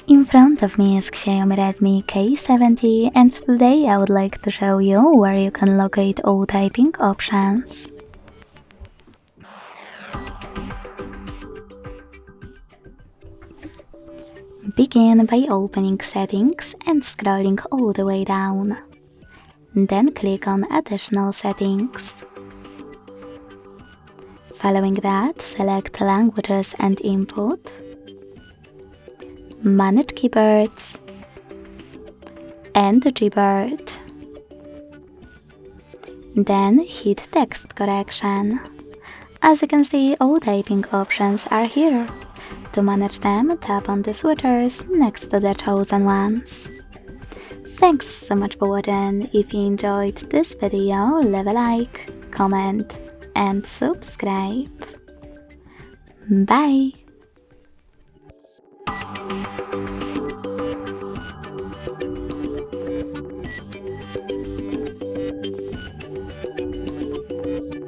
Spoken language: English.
In front of me is Xiaomi Redmi K70 and today I would like to show you where you can locate all typing options. Begin by opening Settings and scrolling all the way down. Then click on Additional Settings. Following that, select Languages and Input, Manage Keyboards, and Gboard. Then hit Text Correction. As you can see, all typing options are here. To manage them, tap on the switches next to the chosen ones. Thanks so much for watching. If you enjoyed this video, leave a like, comment, and subscribe. Bye!